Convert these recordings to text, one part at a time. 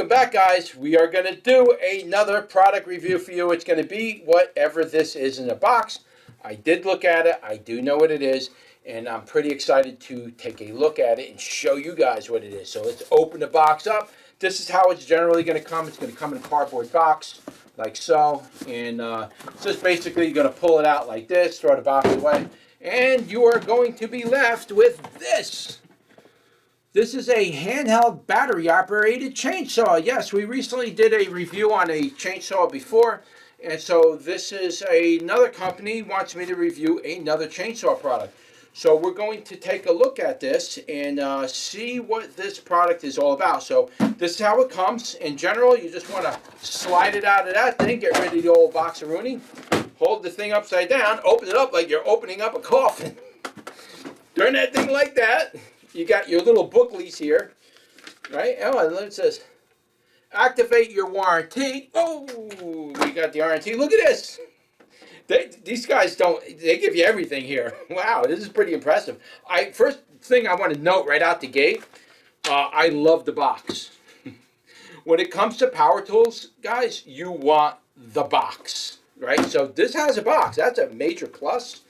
welcome back, guys. We are going to do another product review for you. It's going to be whatever this is in the box. I did look at it. I do know what it is, and I'm pretty excited to take a look at it and show you guys what it is. So let's open the box up. This is how it's generally going to come. It's going to come in a cardboard box like so, and just basically you're going to pull it out like this, throw the box away, and you are going to be left with this. This is a handheld battery-operated chainsaw. Yes, we recently did a review on a chainsaw before, and so this is another company wants me to review another chainsaw product. So we're going to take a look at this and see what this product is all about. So this is how it comes. In general, you just want to slide it out of that thing, get rid of the old box-a-rooney, hold the thing upside down, open it up like you're opening up a coffin. Turn that thing like that. You got your little booklies here, right? Oh, and it says, activate your warranty. Oh, we got the warranty. Look at this. These guys they give you everything here. Wow, this is pretty impressive. First thing I want to note right out the gate, I love the box. When it comes to power tools, guys, you want the box, right? So this has a box. That's a major plus.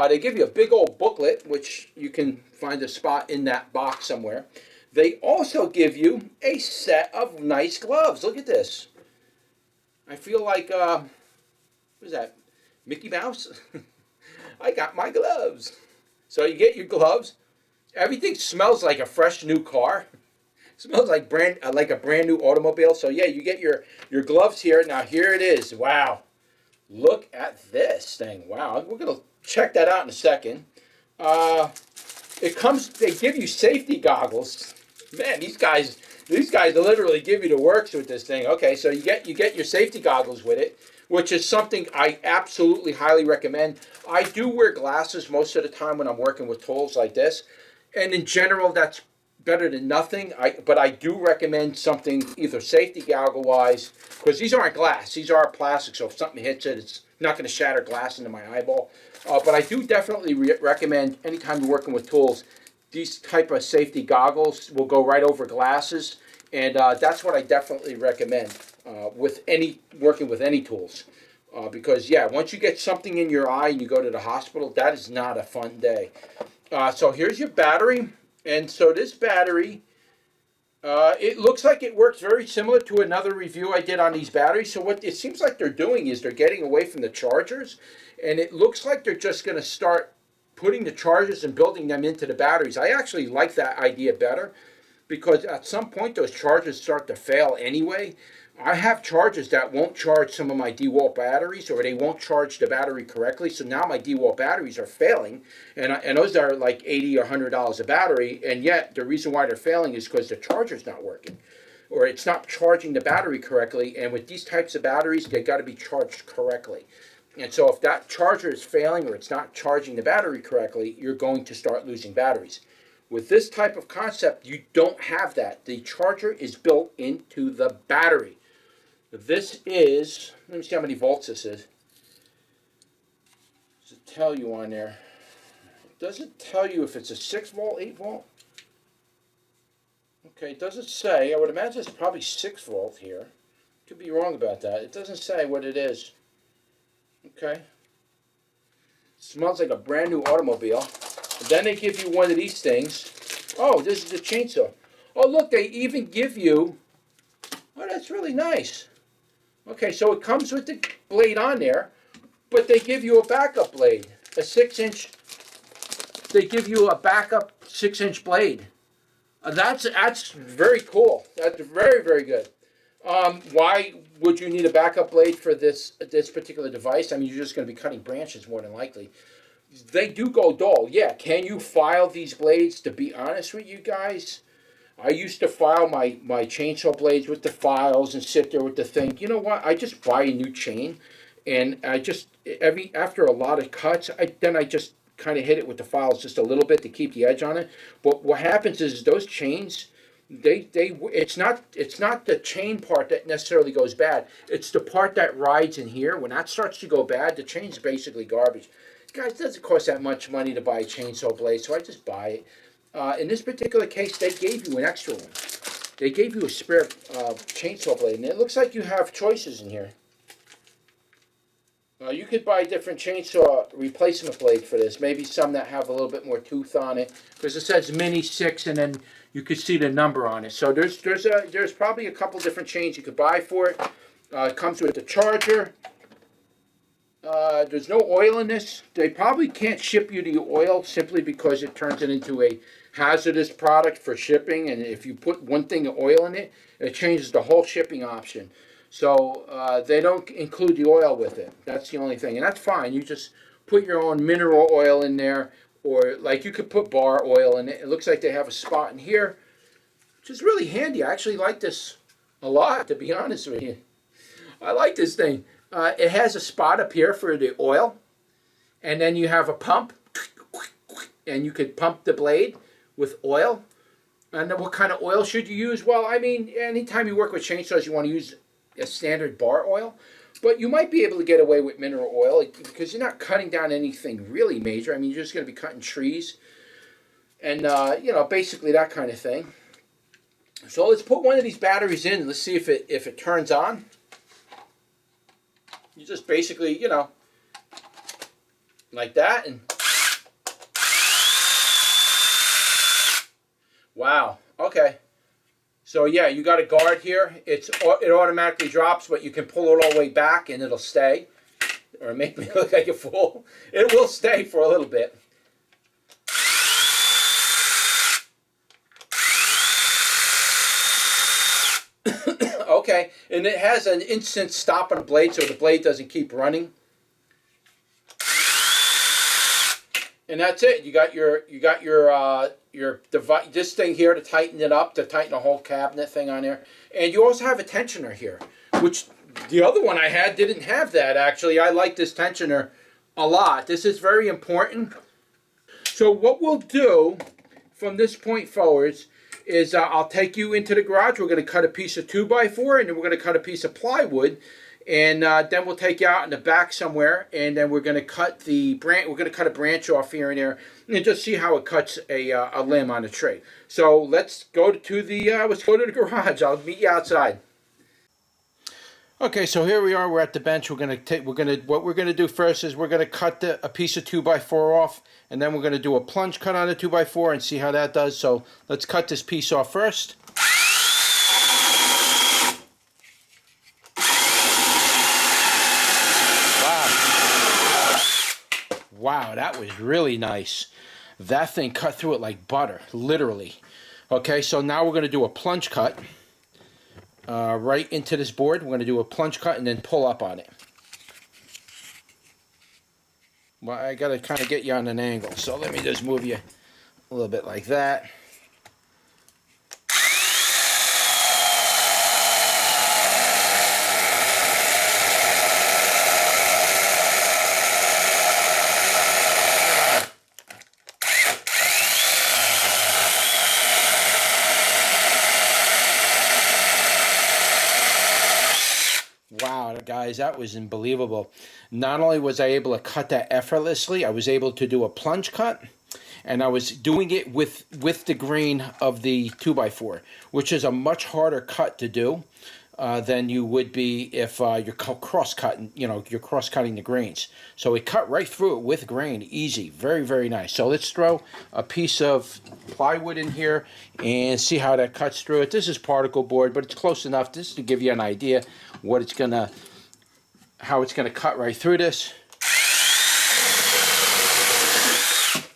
They give you a big old booklet, which you can find a spot in that box somewhere. They also give you a set of nice gloves. Look at this. I feel like, what is that, Mickey Mouse? I got my gloves. So you get your gloves. Everything smells like a fresh new car. It smells like a brand new automobile. So yeah, you get your gloves here. Now here it is. Wow. Look at this thing. Wow. We're going to check that out in a second. They give you safety goggles. Man, these guys literally give you the works with this thing. Okay, so you get your safety goggles with it, which is something I absolutely highly recommend. I do wear glasses most of the time when I'm working with tools like this, and in general, that's better than nothing. But I do recommend something either safety goggle-wise, because these aren't glass. These are plastic, so if something hits it, it's not going to shatter glass into my eyeball. But I do definitely recommend anytime you're working with tools, these type of safety goggles will go right over glasses, and that's what I definitely recommend working with any tools. Because yeah, once you get something in your eye and you go to the hospital, that is not a fun day. So here's your battery, and so this battery, it looks like it works very similar to another review I did on these batteries. So what it seems like they're doing is they're getting away from the chargers, and it looks like they're just going to start putting the chargers and building them into the batteries. I actually like that idea better, because at some point those chargers start to fail anyway. I have chargers that won't charge some of my DeWalt batteries, or they won't charge the battery correctly. So now my DeWalt batteries are failing, and those are like $80 or $100 a battery. And yet the reason why they're failing is because the charger's not working, or it's not charging the battery correctly. And with these types of batteries, they got to be charged correctly. And so if that charger is failing or it's not charging the battery correctly, you're going to start losing batteries. With this type of concept, you don't have that. The charger is built into the battery. This is, let me see how many volts this is. Does it tell you on there? Does it tell you if it's a 6 volt, 8 volt? Okay, it doesn't say. I would imagine it's probably 6 volt here. Could be wrong about that. It doesn't say what it is. Okay. Smells like a brand new automobile. And then they give you one of these things. Oh, this is a chainsaw. Oh, look, they even give you, oh, that's really nice. Okay, so it comes with the blade on there, but they give you a backup blade, a 6-inch. They give you a backup 6-inch blade. That's very cool. That's very, very good. Why would you need a backup blade for this particular device? I mean, you're just going to be cutting branches more than likely. They do go dull. Yeah, can you file these blades? To be honest with you guys, I used to file my chainsaw blades with the files and sit there with the thing. You know what? I just buy a new chain, and I just after a lot of cuts, I just kind of hit it with the files just a little bit to keep the edge on it. But what happens is those chains, it's not the chain part that necessarily goes bad. It's the part that rides in here. When that starts to go bad, the chain's basically garbage. Guys, it doesn't cost that much money to buy a chainsaw blade, so I just buy it. In this particular case, they gave you an extra one. they gave you a spare chainsaw blade, and it looks like you have choices in here. You could buy different chainsaw replacement blade for this. Maybe some that have a little bit more tooth on it, because it says Mini 6, and then you could see the number on it. So there's probably a couple different chains you could buy for it. It comes with the charger. There's no oil in this. They probably can't ship you the oil simply because it turns it into a hazardous product for shipping. And if you put one thing of oil in it, it changes the whole shipping option. So they don't include the oil with it. That's the only thing. And that's fine. You just put your own mineral oil in there. Or like you could put bar oil in it. It looks like they have a spot in here, which is really handy. I actually like this a lot, to be honest with you. I like this thing. It has a spot up here for the oil, and then you have a pump, and you could pump the blade with oil. And then what kind of oil should you use? Well, I mean, anytime you work with chainsaws, you want to use a standard bar oil, but you might be able to get away with mineral oil because you're not cutting down anything really major. I mean, you're just going to be cutting trees and, you know, basically that kind of thing. So let's put one of these batteries in and let's see if it turns on. You just basically, you know, like that, and wow, okay. So yeah, you got a guard here. It automatically drops, but you can pull it all the way back and it'll stay. Or make me look like a fool. It will stay for a little bit. Okay, and it has an instant stop on the blade, so the blade doesn't keep running. And that's it. You got your device, this thing here to tighten it up, to tighten the whole cabinet thing on there. And you also have a tensioner here, which the other one I had didn't have that, actually. I like this tensioner a lot. This is very important. So what we'll do from this point forwards is I'll take you into the garage. We're going to cut a piece of 2x4, and then we're going to cut a piece of plywood, and then we'll take you out in the back somewhere, and then we're going to cut the branch. We're going to cut a branch off here and there, and just see how it cuts a limb on a tree. So let's go to the garage. I'll meet you outside. Okay, so here we are. We're at the bench. What we're gonna do first is we're gonna cut a piece of 2x4 off, and then we're gonna do a plunge cut on the 2x4 and see how that does. So let's cut this piece off first. Wow, that was really nice. That thing cut through it like butter, literally. Okay, so now we're gonna do a plunge cut. Right into this board. We're going to do a plunge cut and then pull up on it. Well, I got to kind of get you on an angle, so let me just move you a little bit like that. Wow, guys, that was unbelievable. Not only was I able to cut that effortlessly, I was able to do a plunge cut, and I was doing it with the grain of the 2x4, which is a much harder cut to do than you would be if you're cross-cutting, you're cross-cutting the grains. So it cut right through it with grain, easy, very, very nice. So let's throw a piece of plywood in here and see how that cuts through it. This is particle board, but it's close enough just to give you an idea how it's gonna cut right through this.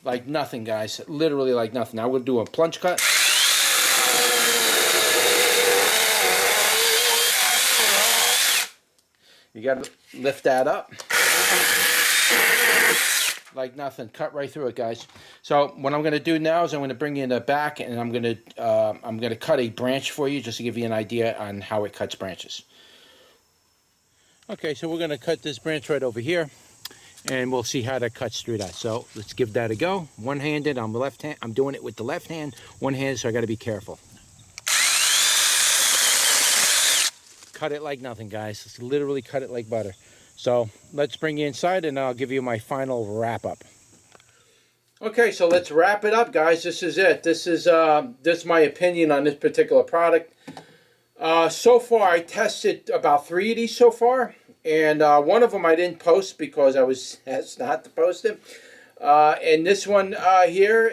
Like nothing, guys, literally like nothing. Now we'll do a plunge cut. You gotta lift that up. Like nothing, cut right through it, guys. So what I'm gonna do now is I'm gonna bring you in the back, and I'm gonna cut a branch for you just to give you an idea on how it cuts branches. Okay, so we're gonna cut this branch right over here, and we'll see how that cuts through that. So let's give that a go. One-handed, I'm doing it with the left hand, one hand, so I gotta be careful. Cut it like nothing, guys. Let's literally cut it like butter. So let's bring you inside, and I'll give you my final wrap up. Okay, so let's wrap it up, guys. This is it. This is my opinion on this particular product. So far, I tested about 3 of these so far, and one of them I didn't post because I was asked not to post it. And this one here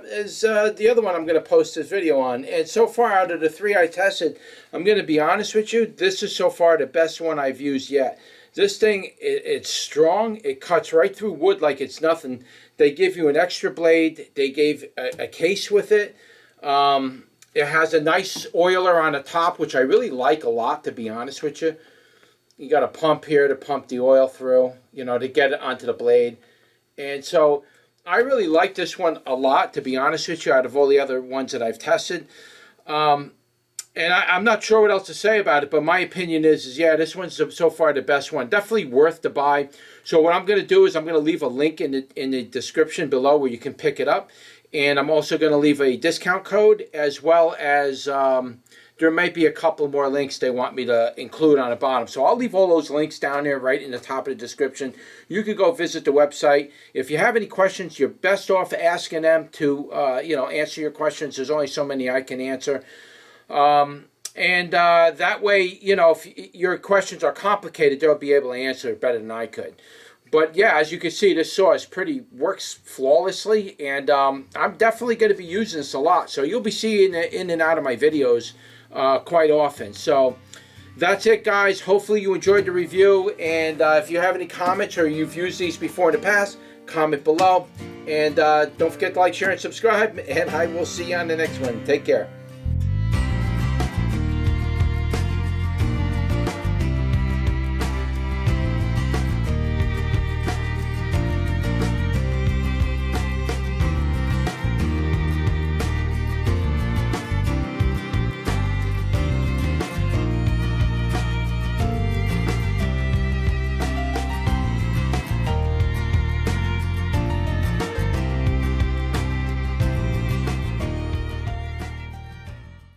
is the other one I'm going to post this video on. And so far, out of the 3 I tested, I'm going to be honest with you, this is so far the best one I've used yet. This thing, it's strong. It cuts right through wood like it's nothing. They give you an extra blade. They gave a case with it. It has a nice oiler on the top, which I really like a lot, to be honest with you. You got a pump here to pump the oil through, you know, to get it onto the blade. And so I really like this one a lot, to be honest with you, out of all the other ones that I've tested. And I'm not sure what else to say about it, but my opinion is yeah, this one's so far the best one. Definitely worth the buy. So what I'm going to do is I'm going to leave a link in the description below where you can pick it up. And I'm also going to leave a discount code, as well as there might be a couple more links they want me to include on the bottom. So I'll leave all those links down there right in the top of the description. You can go visit the website. If you have any questions, you're best off asking them to answer your questions. There's only so many I can answer. That way, you know, if your questions are complicated, they'll be able to answer it better than I could. But yeah, as you can see, this saw works flawlessly, and I'm definitely going to be using this a lot. So you'll be seeing it in and out of my videos quite often. So that's it, guys. Hopefully you enjoyed the review, and if you have any comments or you've used these before in the past, comment below. And don't forget to like, share, and subscribe, and I will see you on the next one. Take care.